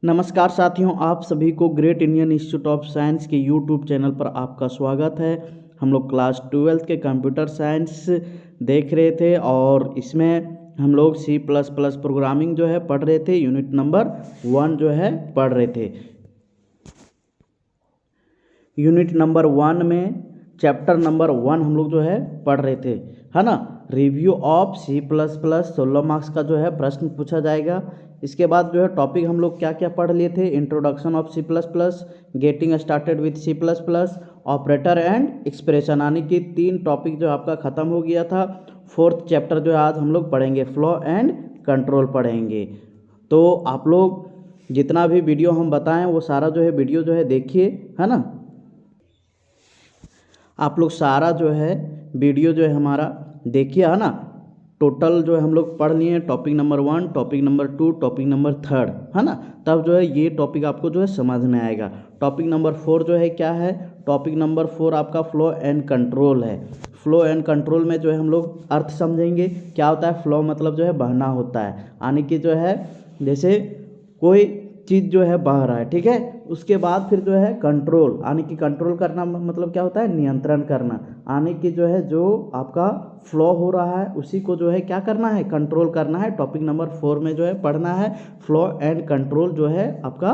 नमस्कार साथियों, आप सभी को great Indian institute of science के यूट्यूब चैनल पर आपका स्वागत है। हम लोग क्लास 12th के कंप्यूटर साइंस देख रहे थे और इसमें हम लोग C++ प्रोग्रामिंग जो है पढ़ रहे थे। यूनिट नंबर 1 जो है पढ़ रहे थे। यूनिट नंबर 1 में चैप्टर नंबर 1 हम लोग जो है पढ़ रहे थे, है ना। रिव्यू ऑफ C++ 16 मार्क्स का जो है प्रश्न पूछा जाएगा। इसके बाद जो है टॉपिक हम लोग क्या क्या पढ़ लिए थे। Introduction of C++, getting started with C++, operator and expression, यानी कि 3 टॉपिक जो आपका ख़त्म हो गया था। 4th चैप्टर जो है आज हम लोग पढ़ेंगे, फ्लो एंड कंट्रोल पढ़ेंगे। तो आप लोग जितना भी वीडियो हम बताएं वो सारा जो है वीडियो जो है देखिए, है ना। आप लोग सारा जो है वीडियो जो है हमारा देखिए, है ना। टोटल जो है हम लोग पढ़ लिए topic number 1, topic number 2, topic number 3, है ना। तब जो है ये टॉपिक आपको जो है समझ में आएगा। टॉपिक नंबर 4 जो है क्या है, टॉपिक नंबर 4 आपका फ्लो एंड कंट्रोल है। फ्लो एंड कंट्रोल में जो है हम लोग अर्थ समझेंगे। क्या होता है फ्लो, मतलब जो है बहना होता है, यानी कि जो है जैसे कोई चीज़ जो है बह रहा है, ठीक है। उसके बाद फिर जो है कंट्रोल, यानी कि कंट्रोल करना मतलब क्या होता है, नियंत्रण करना, यानी कि जो है जो आपका फ्लो हो रहा है उसी को जो है क्या करना है, कंट्रोल करना है। टॉपिक नंबर 4 में जो है पढ़ना है फ्लो एंड कंट्रोल जो है आपका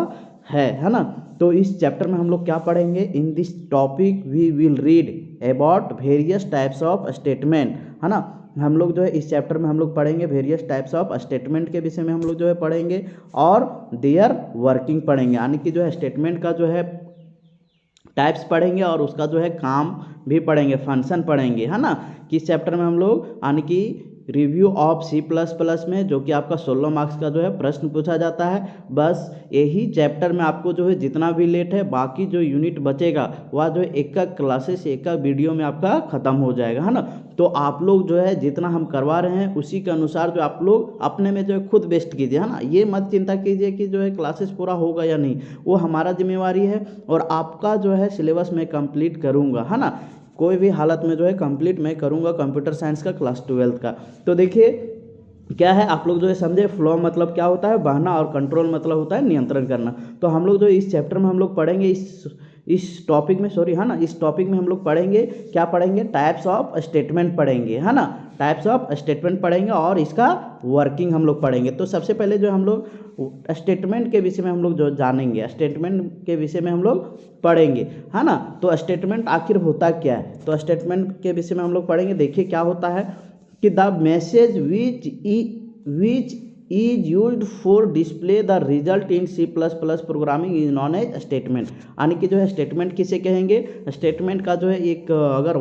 है ना। तो इस चैप्टर में हम लोग क्या पढ़ेंगे, in this topic we will read about various types of statement, है ना। हम लोग जो है इस चैप्टर में हम लोग पढ़ेंगे वेरियस टाइप्स ऑफ स्टेटमेंट के विषय में हम लोग जो है पढ़ेंगे और देयर वर्किंग पढ़ेंगे, यानी कि जो है स्टेटमेंट का जो है टाइप्स पढ़ेंगे और उसका जो है काम भी पढ़ेंगे, फंक्शन पढ़ेंगे, है ना। किस चैप्टर में हम लोग, यानी कि रिव्यू ऑफ C++ में, जो कि आपका 16 मार्क्स का जो है प्रश्न पूछा जाता है। बस यही चैप्टर में आपको जो है जितना भी लेट है, बाकी जो यूनिट बचेगा वह जो है एक क्लासेस एक वीडियो में आपका ख़त्म हो जाएगा, है ना। तो आप लोग जो है जितना हम करवा रहे हैं उसी के अनुसार जो आप लोग अपने में जो है खुद बेस्ट कीजिए, है ना। ये मत चिंता कीजिए कि जो है क्लासेस पूरा होगा या नहीं, वो हमारा जिम्मेवारी है और आपका जो है सिलेबस मैं कंप्लीट करूँगा, है ना। कोई भी हालत में जो है कंप्लीट मैं करूँगा कंप्यूटर साइंस का क्लास 12th का। तो देखिए क्या है, आप लोग जो है समझे फ्लो मतलब क्या होता है, बहना, और कंट्रोल मतलब होता है नियंत्रण करना। तो हम लोग जो इस चैप्टर में हम लोग पढ़ेंगे इस टॉपिक में, सॉरी, है ना, इस टॉपिक में हम लोग पढ़ेंगे, क्या पढ़ेंगे, टाइप्स ऑफ स्टेटमेंट पढ़ेंगे, है ना। टाइप्स ऑफ स्टेटमेंट पढ़ेंगे और इसका वर्किंग हम लोग पढ़ेंगे। तो सबसे पहले जो हम लोग स्टेटमेंट के विषय में हम लोग जो जानेंगे, स्टेटमेंट के विषय में हम लोग पढ़ेंगे, है ना। तो स्टेटमेंट आखिर होता क्या है, तो स्टेटमेंट के विषय में हम लोग पढ़ेंगे। देखिए क्या होता है कि the message which is used for display the result in C++ programming is known as statement, यानी कि जो है स्टेटमेंट किसे कहेंगे, स्टेटमेंट का जो है एक अगर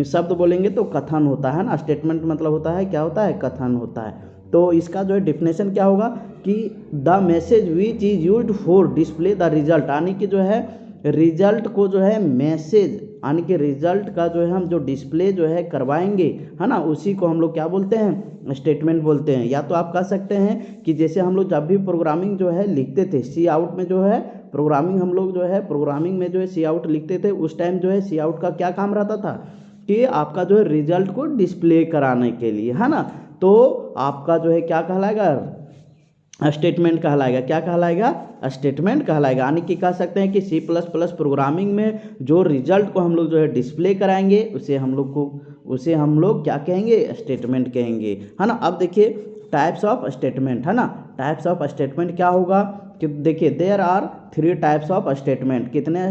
शब्द बोलेंगे तो कथन होता है ना। स्टेटमेंट मतलब होता है, क्या होता है, कथन होता है। तो इसका जो है डिफिनेशन क्या होगा कि the message which is used for display the result, यानी कि जो है रिजल्ट को जो है मैसेज, यानी कि रिजल्ट का जो है हम जो डिस्प्ले जो है करवाएंगे, है ना, उसी को हम लोग क्या बोलते हैं, स्टेटमेंट बोलते हैं। या तो आप कह सकते हैं कि जैसे हम लोग जब भी प्रोग्रामिंग जो है लिखते थे, सी आउट में जो है प्रोग्रामिंग, हम लोग जो है प्रोग्रामिंग में जो है सी आउट लिखते थे, उस टाइम जो है सी आउट का क्या काम रहता था कि आपका जो है रिजल्ट को डिस्प्ले कराने के लिए, है ना। तो आपका जो है क्या कहलाएगा, स्टेटमेंट कहलाएगा। क्या कहलाएगा, स्टेटमेंट कहलाएगा। यानी कि कह सकते हैं कि C++ प्रोग्रामिंग में जो रिजल्ट को हम लोग जो है डिस्प्ले कराएंगे उसे हम लोग क्या कहेंगे, स्टेटमेंट कहेंगे, है ना। अब देखिए टाइप्स ऑफ स्टेटमेंट, है ना। टाइप्स ऑफ स्टेटमेंट क्या होगा कि देखिए there are 3 types of statement. कितने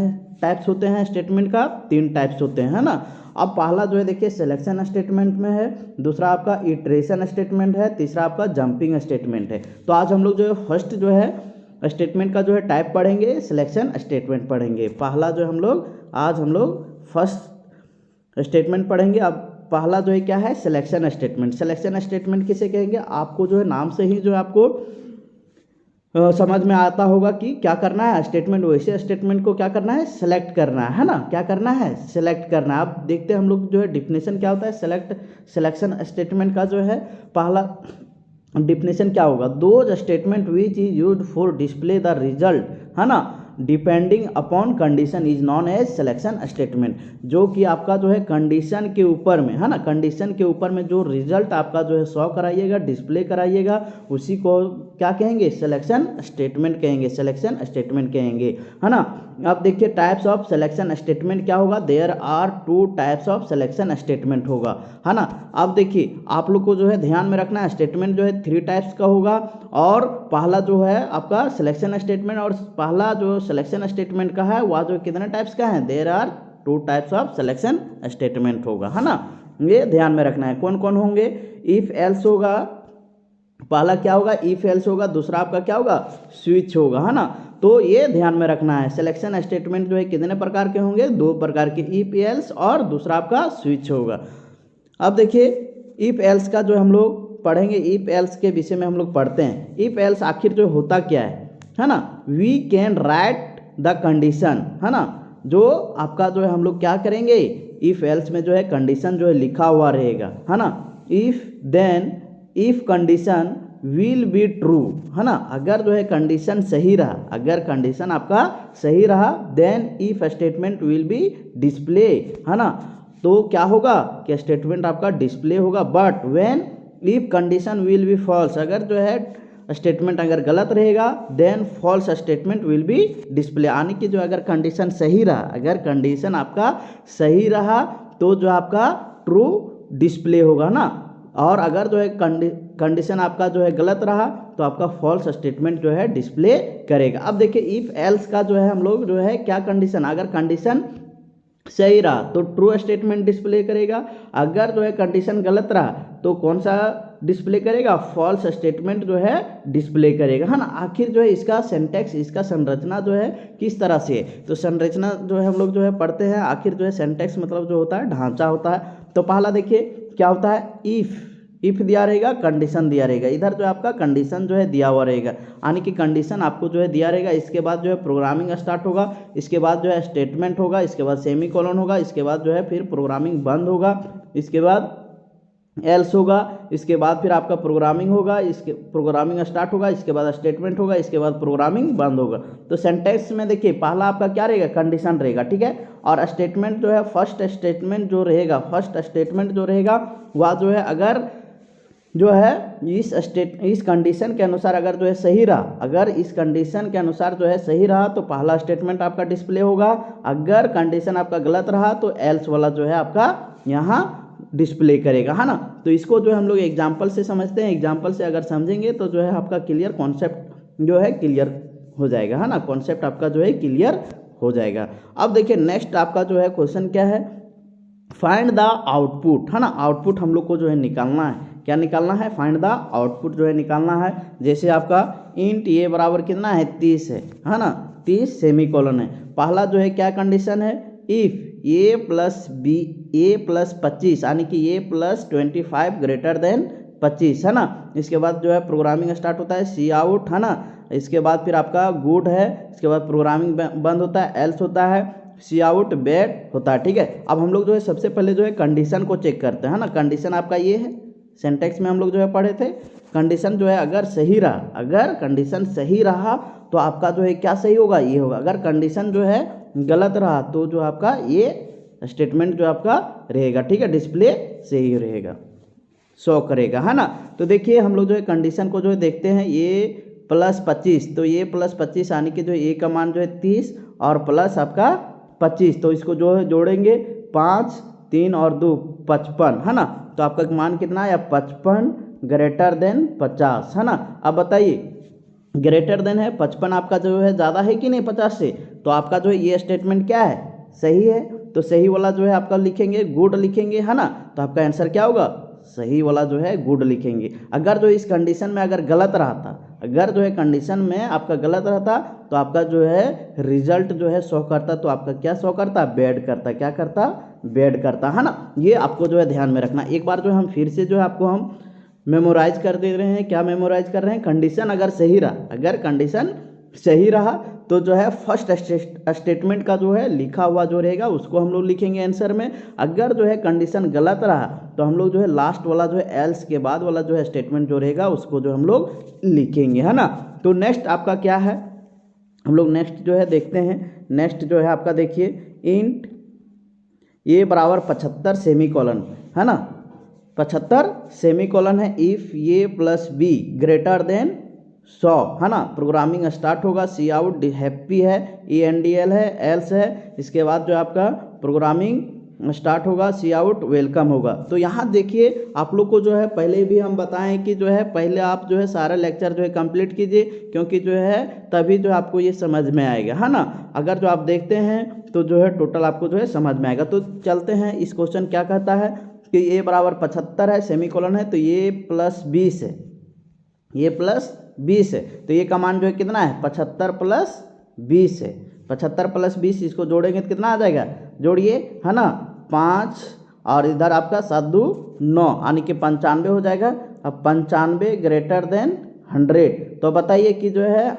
टाइप्स होते हैं स्टेटमेंट का, 3 टाइप्स होते हैं, है ना। अब पहला जो है देखिए सिलेक्शन स्टेटमेंट में है, दूसरा आपका इटरेशन स्टेटमेंट है, तीसरा आपका जंपिंग स्टेटमेंट है। तो आज हम लोग जो है फर्स्ट जो है स्टेटमेंट का जो है टाइप पढ़ेंगे, सिलेक्शन स्टेटमेंट पढ़ेंगे। पहला जो आज हम लोग फर्स्ट स्टेटमेंट पढ़ेंगे। अब पहला जो है क्या है, सिलेक्शन स्टेटमेंट। सिलेक्शन स्टेटमेंट किसे कहेंगे, आपको जो है नाम से ही जो है आपको समझ में आता होगा कि क्या करना है, स्टेटमेंट, वैसे स्टेटमेंट को क्या करना है, सेलेक्ट करना है ना। क्या करना है, सेलेक्ट करना है। अब देखते हैं हम लोग जो है डिफिनेशन क्या होता है सिलेक्शन स्टेटमेंट का जो है पहला डिफिनेशन क्या होगा, those statement which is used for display the result, है ना। Depending upon condition is known as selection statement. जो कि आपका जो है कंडीशन के ऊपर में, है ना, कंडीशन के ऊपर में जो रिजल्ट आपका जो है शो कराइएगा, डिस्प्ले कराइएगा, उसी को क्या कहेंगे, सिलेक्शन स्टेटमेंट कहेंगे, सिलेक्शन स्टेटमेंट कहेंगे, है ना। अब देखिए टाइप्स ऑफ सिलेक्शन स्टेटमेंट क्या होगा, there are 2 types of selection statement होगा, है ना। अब देखिए आप लोग को जो है ध्यान में रखना है, स्टेटमेंट जो है 3 टाइप्स का होगा, और पहला जो है आपका सिलेक्शन स्टेटमेंट, और पहला जो सिलेक्शन स्टेटमेंट का है वह जो कितने टाइप्स का है, there are 2 types of selection statement होगा, है ना। ये ध्यान में रखना है। कौन कौन होंगे, इफ एल्स होगा, पहला क्या होगा, इफ एल्स होगा, दूसरा आपका क्या होगा, स्विच होगा, है ना। तो ये ध्यान में रखना है। सिलेक्शन स्टेटमेंट जो है कितने प्रकार के होंगे, 2 प्रकार के, इफ एल्स और दूसरा आपका स्विच होगा। अब देखिए इफ एल्स का जो हम लोग पढ़ेंगे, इफ एल्स के विषय में हम लोग पढ़ते हैं। इफ एल्स आखिर जो होता क्या है ना, we can write the condition, है ना। जो आपका जो है हम लोग क्या करेंगे, इफ एल्स में जो है कंडीशन जो है लिखा हुआ रहेगा, है ना। If then if condition will be true, है ना। अगर जो है कंडीशन सही रहा, अगर कंडीशन आपका सही रहा, then if statement will be display, है ना। तो क्या होगा कि स्टेटमेंट आपका डिस्प्ले होगा। But when if condition will be false, अगर जो है स्टेटमेंट अगर गलत रहेगा, then false statement will be display, यानी कि जो अगर कंडीशन सही रहा, अगर कंडीशन आपका सही रहा तो जो आपका ट्रू डिस्प्ले होगा ना, और अगर जो है कंडीशन आपका जो है गलत रहा तो आपका फॉल्स स्टेटमेंट जो है डिस्प्ले करेगा। अब देखिए इफ एल्स का जो है हम लोग जो है क्या कंडीशन, अगर कंडीशन सही रहा तो ट्रू स्टेटमेंट डिस्प्ले करेगा, अगर जो है कंडीशन गलत रहा तो कौन सा डिस्प्ले करेगा, फॉल्स स्टेटमेंट जो है डिस्प्ले करेगा, है ना। आखिर जो है इसका सिंटैक्स, इसका संरचना जो है किस तरह से है, तो संरचना जो है हम लोग जो है पढ़ते हैं। आखिर जो है सिंटैक्स मतलब जो होता है ढांचा होता है। तो पहला देखिए क्या होता है, इफ दिया रहेगा, कंडीशन दिया रहेगा, इधर जो आपका कंडीशन जो है दिया हुआ रहेगा, यानी कि कंडीशन आपको जो है दिया रहेगा, इसके बाद जो है प्रोग्रामिंग स्टार्ट होगा, इसके बाद जो है स्टेटमेंट होगा, इसके बाद सेमी कोलन होगा, इसके बाद जो है फिर प्रोग्रामिंग बंद होगा, इसके बाद एल्स होगा, इसके बाद फिर आपका प्रोग्रामिंग होगा, इसके प्रोग्रामिंग स्टार्ट होगा, इसके बाद स्टेटमेंट होगा, इसके बाद प्रोग्रामिंग बंद होगा। तो सेंटेंस में देखिए पहला आपका क्या रहेगा, कंडीशन रहेगा, ठीक है। और स्टेटमेंट जो है फर्स्ट स्टेटमेंट जो रहेगा, फर्स्ट स्टेटमेंट जो रहेगा वह जो है अगर जो है इस कंडीशन के अनुसार अगर जो है सही रहा, अगर इस कंडीशन के अनुसार जो है सही रहा तो पहला स्टेटमेंट आपका डिस्प्ले होगा, अगर कंडीशन आपका गलत रहा तो एल्स वाला जो है आपका यहाँ डिस्प्ले करेगा, है ना। तो इसको जो है हम लोग एग्जाम्पल से समझते हैं, एग्जाम्पल से अगर समझेंगे तो जो है आपका क्लियर कॉन्सेप्ट जो है क्लियर हो जाएगा, है ना, कॉन्सेप्ट आपका जो है क्लियर हो जाएगा। अब देखिए नेक्स्ट आपका जो है क्वेश्चन क्या है, फाइंड द आउटपुट, है ना। आउटपुट हम लोग को जो है निकालना है, क्या निकालना है, फाइंड द आउटपुट जो है निकालना है। जैसे आपका इंट ए बराबर कितना है, 30 है ना, 30 सेमी कोलन है। पहला जो है क्या कंडीशन है, इफ ए प्लस 25, यानी कि ए प्लस 25 ग्रेटर देन 25, है ना। इसके बाद जो है प्रोग्रामिंग स्टार्ट होता है, सी आउट, है ना। इसके बाद फिर आपका गुड है, इसके बाद प्रोग्रामिंग बंद होता है, एल्स होता है, सी आउट बैड होता है, ठीक है। अब हम लोग जो है सबसे पहले जो है कंडीशन को चेक करते हैं, है ना। कंडीशन आपका ये है, सिंटैक्स में हम लोग जो है पढ़े थे, कंडीशन जो है अगर सही रहा, अगर कंडीशन सही रहा तो आपका जो है क्या सही होगा, ये होगा। अगर कंडीशन जो है गलत रहा तो जो आपका ये स्टेटमेंट जो आपका रहेगा, ठीक है, डिस्प्ले सही रहेगा, शो करेगा, है ना। तो देखिए हम लोग जो है कंडीशन को जो है देखते हैं, ये प्लस 25, तो ये प्लस 25 यानी कि जो ए का मान जो है 30 और प्लस आपका 25, तो इसको जो है जोड़ेंगे 5 3 और 2 55, है ना। तो आपका मान कितना है, 55 ग्रेटर देन 50, है ना। अब बताइए ग्रेटर देन है, 55 आपका जो है ज़्यादा है कि नहीं 50 से, तो आपका जो है ये स्टेटमेंट क्या है, सही है। तो सही वाला जो है आपका लिखेंगे, गुड लिखेंगे, है ना। तो आपका आंसर क्या होगा, सही वाला जो है गुड लिखेंगे। अगर जो इस कंडीशन में अगर गलत रहा था, अगर जो है कंडीशन में आपका गलत रहता तो आपका जो है रिजल्ट जो है शो करता, तो आपका क्या शो करता, बैड करता, क्या करता, बैड करता, है ना। ये आपको जो है ध्यान में रखना। एक बार जो हम फिर से जो है आपको हम मेमोराइज कर दे रहे हैं, क्या मेमोराइज कर रहे हैं, कंडीशन अगर सही रहा, अगर कंडीशन सही रहा तो जो है फर्स्ट स्टेटमेंट का जो है लिखा हुआ जो रहेगा उसको हम लोग लिखेंगे आंसर में। अगर जो है कंडीशन गलत रहा तो हम लोग जो है लास्ट वाला जो है एल्स के बाद वाला जो है स्टेटमेंट जो रहेगा उसको जो हम लोग लिखेंगे, है ना। तो नेक्स्ट आपका क्या है, हम लोग नेक्स्ट जो है देखते हैं। नेक्स्ट जो है आपका देखिए इंट ए बराबर 75 सेमीकोलन, है ना, 75 सेमीकोलन है। If A plus be greater than 100, है ना, प्रोग्रामिंग स्टार्ट होगा। सी आउट हैप्पी है, ENDL है, एल्स है, इसके बाद जो आपका प्रोग्रामिंग स्टार्ट होगा, सी आउट वेलकम होगा। तो यहाँ देखिए आप लोग को जो है पहले भी हम बताएं कि जो है पहले आप जो है सारा लेक्चर जो है कंप्लीट कीजिए, क्योंकि जो है तभी जो आपको ये समझ में आएगा, है ना। अगर जो आप देखते हैं तो जो है टोटल आपको जो है समझ में आएगा। तो चलते हैं, इस क्वेश्चन क्या कहता है कि ए बराबर 75 है, सेमीकोलन है, तो ये प्लस 20 है, ये प्लस 20 है, तो ये का मान जो है कितना है 75 प्लस 20 है। 75 प्लस 20 इसको जोड़ेंगे तो कितना आ जाएगा, जोड़िए, है ना, 5 और इधर आपका 7 2 9 यानी कि 95 हो जाएगा। अब 95 ग्रेटर देन 100, तो बताइए कि जो है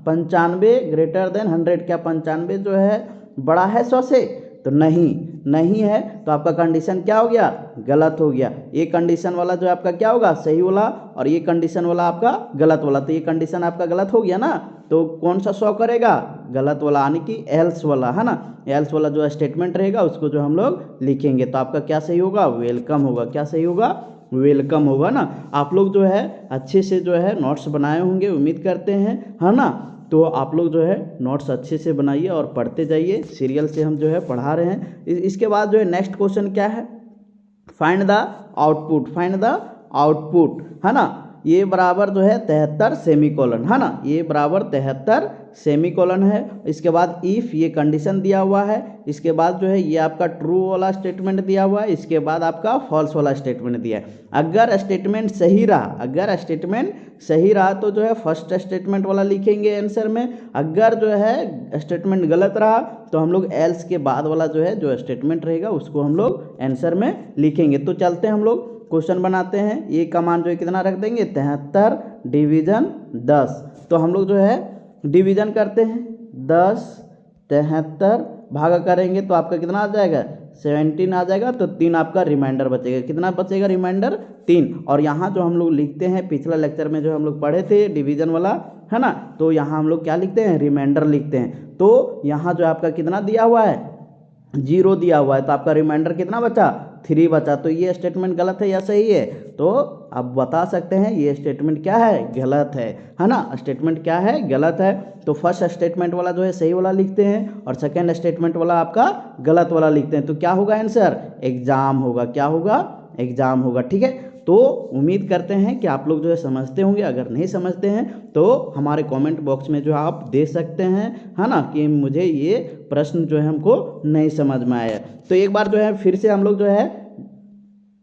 95 ग्रेटर देन 100, क्या 95 जो है बड़ा है 100 से, तो नहीं है, तो आपका कंडीशन क्या हो गया, गलत हो गया। ये कंडीशन वाला जो आपका क्या होगा, सही वाला, और ये कंडीशन वाला आपका गलत वाला, तो ये कंडीशन आपका गलत हो गया ना, तो कौन सा शो करेगा, गलत वाला, यानी कि एल्स वाला, है ना। एल्स वाला जो स्टेटमेंट रहेगा उसको जो हम लोग लिखेंगे, तो आपका क्या सही होगा, वेलकम होगा। क्या सही होगा, वेलकम होगा ना। आप लोग जो है अच्छे से जो है नोट्स बनाए होंगे, उम्मीद करते हैं, है ना। तो आप लोग जो है नोट्स अच्छे से बनाइए और पढ़ते जाइए, सीरियल से हम जो है पढ़ा रहे हैं। इसके बाद जो है नेक्स्ट क्वेश्चन क्या है, find the output, find the output, है ना। ये बराबर जो है 73 सेमीकोलन, है ना, ये बराबर 73 सेमीकोलन है। इसके बाद इफ़ ये कंडीशन दिया हुआ है, इसके बाद जो है ये आपका ट्रू वाला स्टेटमेंट दिया हुआ है, इसके बाद आपका फॉल्स वाला स्टेटमेंट दिया है। अगर स्टेटमेंट सही रहा, अगर स्टेटमेंट सही रहा तो जो है फर्स्ट स्टेटमेंट वाला लिखेंगे आंसर में। अगर जो है स्टेटमेंट गलत रहा तो हम लोग एल्स के बाद वाला जो है जो स्टेटमेंट रहेगा उसको हम लोग आंसर में लिखेंगे। तो चलते हैं हम लोग क्वेश्चन बनाते हैं। ये का मान जो है कितना रख देंगे, 73 डिवीजन 10। तो हम लोग जो है डिवीजन करते हैं, 10 73 भागा करेंगे तो आपका कितना आ जाएगा, 17 आ जाएगा। तो 3 आपका रिमाइंडर बचेगा, कितना बचेगा रिमाइंडर, 3। और यहाँ जो हम लोग लिखते हैं, पिछला लेक्चर में जो हम लोग पढ़े थे डिवीजन वाला, है ना, तो यहाँ हम लोग क्या लिखते हैं, रिमाइंडर लिखते हैं। तो यहाँ जो आपका कितना दिया हुआ है, 0 दिया हुआ है, तो आपका रिमाइंडर कितना बचा, 3 बचा। तो ये स्टेटमेंट गलत है या सही है, तो आप बता सकते हैं ये स्टेटमेंट क्या है, गलत है ना। स्टेटमेंट क्या है, गलत है। तो फर्स्ट स्टेटमेंट वाला जो है सही वाला लिखते हैं और सेकंड स्टेटमेंट वाला आपका गलत वाला लिखते हैं। तो क्या होगा आंसर, एग्जाम होगा। क्या होगा, एग्जाम होगा, ठीक है। तो उम्मीद करते हैं कि आप लोग जो है समझते होंगे। अगर नहीं समझते हैं तो हमारे कमेंट बॉक्स में जो आप दे सकते हैं, है ना, कि मुझे ये प्रश्न जो है हमको नहीं समझ में आया। तो एक बार जो है फिर से हम लोग जो है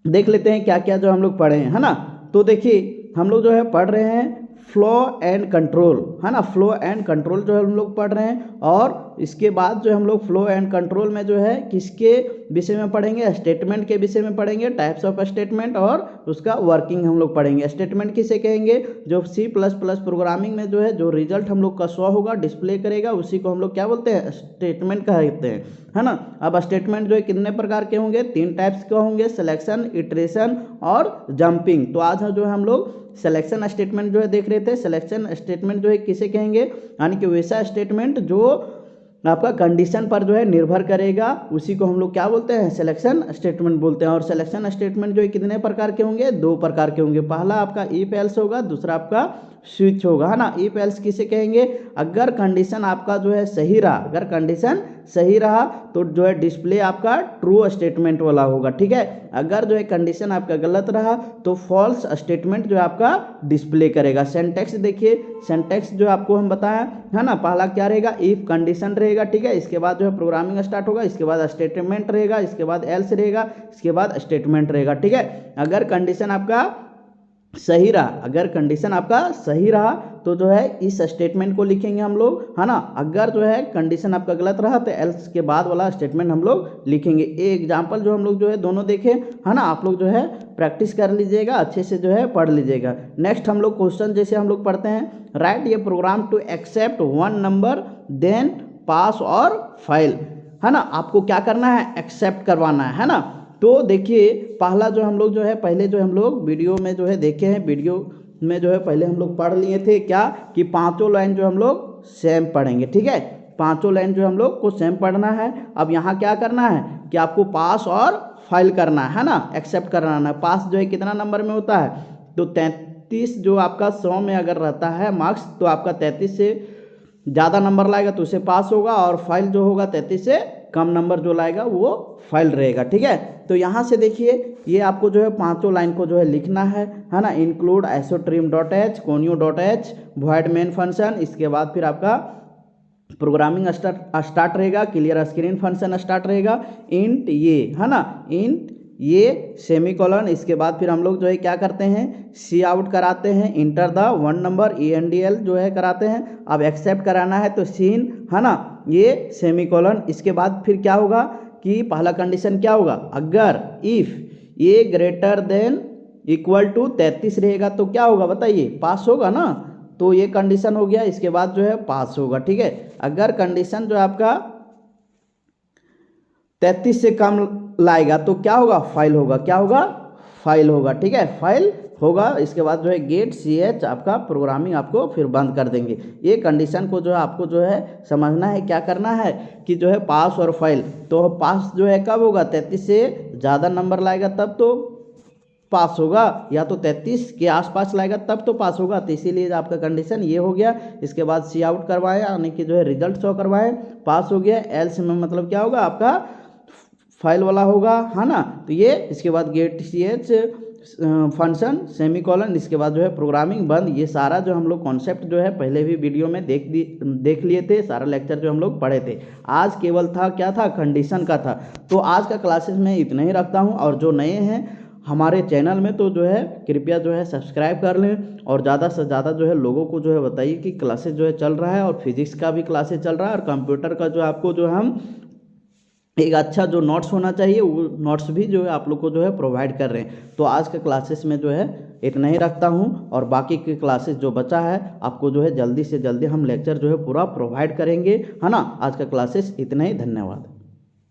देख लेते हैं क्या क्या जो हम लोग पढ़े हैं, है ना। तो देखिए हम लोग जो है पढ़ रहे हैं फ्लो एंड कंट्रोल, है ना, फ्लो एंड कंट्रोल जो है हम लोग पढ़ रहे हैं। और इसके बाद जो हम लोग फ्लो एंड कंट्रोल में जो है किसके विषय में पढ़ेंगे, स्टेटमेंट के विषय में पढ़ेंगे, टाइप्स ऑफ स्टेटमेंट और उसका वर्किंग हम लोग पढ़ेंगे। स्टेटमेंट किसे कहेंगे, जो C++ प्रोग्रामिंग में जो है जो रिजल्ट हम लोग का शो होगा, डिस्प्ले करेगा, उसी को हम लोग क्या बोलते हैं, स्टेटमेंट कहते हैं, है ना। अब स्टेटमेंट जो है कितने प्रकार के होंगे, 3 टाइप्स के होंगे, सिलेक्शन, इटरेशन और जंपिंग। तो आज जो है हम लोग सिलेक्शन स्टेटमेंट जो है देख रहे थे। सिलेक्शन स्टेटमेंट जो है किसे कहेंगे, यानी कि वैसा स्टेटमेंट जो आपका कंडीशन पर जो है निर्भर करेगा, उसी को हम लोग क्या बोलते हैं, सिलेक्शन स्टेटमेंट बोलते हैं। और सिलेक्शन स्टेटमेंट जो है कितने प्रकार के होंगे, 2 प्रकार के होंगे। पहला आपका इफ एल्स होगा, दूसरा आपका स्विच होगा, है ना। इफ एल्स किसे कहेंगे, अगर कंडीशन आपका जो है सही रहा, अगर कंडीशन सही रहा तो जो है डिस्प्ले आपका ट्रू स्टेटमेंट वाला होगा, ठीक है। अगर जो है कंडीशन आपका गलत रहा तो फॉल्स स्टेटमेंट जो है आपका डिस्प्ले करेगा। सिंटैक्स देखिए, सिंटैक्स जो आपको हम बताएं, है ना, पहला क्या रहेगा, इफ कंडीशन रहेगा, ठीक है। इसके बाद जो है प्रोग्रामिंग स्टार्ट होगा, इसके बाद स्टेटमेंट रहेगा, इसके बाद एल्स रहेगा, इसके बाद स्टेटमेंट रहेगा, ठीक है। अगर कंडीशन आपका सही रहा, अगर कंडीशन आपका सही रहा तो जो है इस स्टेटमेंट को लिखेंगे हम लोग, है ना। अगर जो है कंडीशन आपका गलत रहा तो एल्स के बाद वाला स्टेटमेंट हम लोग लिखेंगे। ये एग्जाम्पल जो हम लोग जो है दोनों देखें, है ना, आप लोग जो है प्रैक्टिस कर लीजिएगा, अच्छे से जो है पढ़ लीजिएगा। नेक्स्ट हम लोग क्वेश्चन जैसे हम लोग पढ़ते हैं, राइट ये program to accept 1 number then pass और फाइल, है ना। आपको क्या करना है, एक्सेप्ट करवाना है ना। तो देखिए पहला जो हम लोग जो है पहले जो हम लोग वीडियो में जो है देखे हैं, वीडियो में जो है पहले हम लोग पढ़ लिए थे क्या, कि 5 लाइन जो हम लोग सेम पढ़ेंगे, ठीक है। पांचों लाइन जो हम लोग को सेम पढ़ना है। अब यहाँ क्या करना है कि आपको पास और फाइल करना है ना, एक्सेप्ट कराना है। पास जो है कितना नंबर में होता है, तो 33 जो आपका 100 में अगर रहता है मार्क्स, तो आपका 33 से ज़्यादा नंबर लाएगा तो उसे पास होगा, और फाइल जो होगा 33 से कम नंबर जो लाएगा वो फाइल रहेगा, ठीक है। तो यहाँ से देखिए ये आपको जो है पांचों लाइन को जो है लिखना है ना। Include isotrim.h, conio.h, void main function, इसके बाद फिर आपका प्रोग्रामिंग स्टार्ट रहेगा, क्लियर स्क्रीन फंक्शन स्टार्ट रहेगा, इंट ये है ना, इंट ये सेमीकोलन, इसके बाद फिर हम लोग जो है क्या करते हैं, सी आउट कराते हैं, इंटर द 1 नंबर ENDL जो है कराते हैं। अब एक्सेप्ट कराना है तो सीन है ना, ये सेमीकोलन, इसके बाद फिर क्या होगा कि पहला कंडीशन क्या होगा, अगर इफ ये ग्रेटर देन इक्वल टू 33 रहेगा तो क्या होगा बताइए, पास होगा ना। तो ये कंडीशन हो गया, इसके बाद जो है पास होगा, ठीक है। अगर कंडीशन जो आपका 33 से कम लाएगा तो क्या होगा, फाइल होगा, क्या होगा, फाइल होगा, ठीक है, फाइल होगा। इसके बाद जो है गेट CH आपका प्रोग्रामिंग आपको फिर बंद कर देंगे। ये कंडीशन को जो है आपको जो है समझना है, क्या करना है कि जो है पास और फाइल, तो पास जो है कब होगा, 33 से ज़्यादा नंबर लाएगा तब तो पास होगा, या तो 33 के आसपास लाएगा तब तो पास होगा। तो इसीलिए आपका कंडीशन ये हो गया। इसके बाद सी आउट करवाए, यानी कि जो है रिजल्ट शो करवाए, पास हो गया। एल्स में मतलब क्या होगा, आपका फाइल वाला होगा है ना। तो ये इसके बाद गेट CH फंक्शन सेमीकोलन, इसके बाद जो है प्रोग्रामिंग बंद। ये सारा जो हम लोग कॉन्सेप्ट जो है पहले भी वीडियो में देख लिए थे, सारा लेक्चर जो हम लोग पढ़े थे। आज केवल था क्या था, कंडीशन का था। तो आज का क्लासेस में इतना ही रखता हूँ, और जो नए हैं हमारे चैनल में तो जो है कृपया जो है सब्सक्राइब कर लें, और ज़्यादा से ज़्यादा जो है लोगों को जो है बताइए कि क्लासेस जो है चल रहा है, और फिजिक्स का भी क्लासेस चल रहा है, और कंप्यूटर का जो आपको जो हम एक अच्छा जो नोट्स होना चाहिए वो नोट्स भी जो है आप लोग को जो है प्रोवाइड कर रहे हैं। तो आज के क्लासेस में जो है इतना ही रखता हूँ, और बाकी के क्लासेस जो बचा है आपको जो है जल्दी से जल्दी हम लेक्चर जो है पूरा प्रोवाइड करेंगे, है ना। आज का क्लासेस इतना ही, धन्यवाद।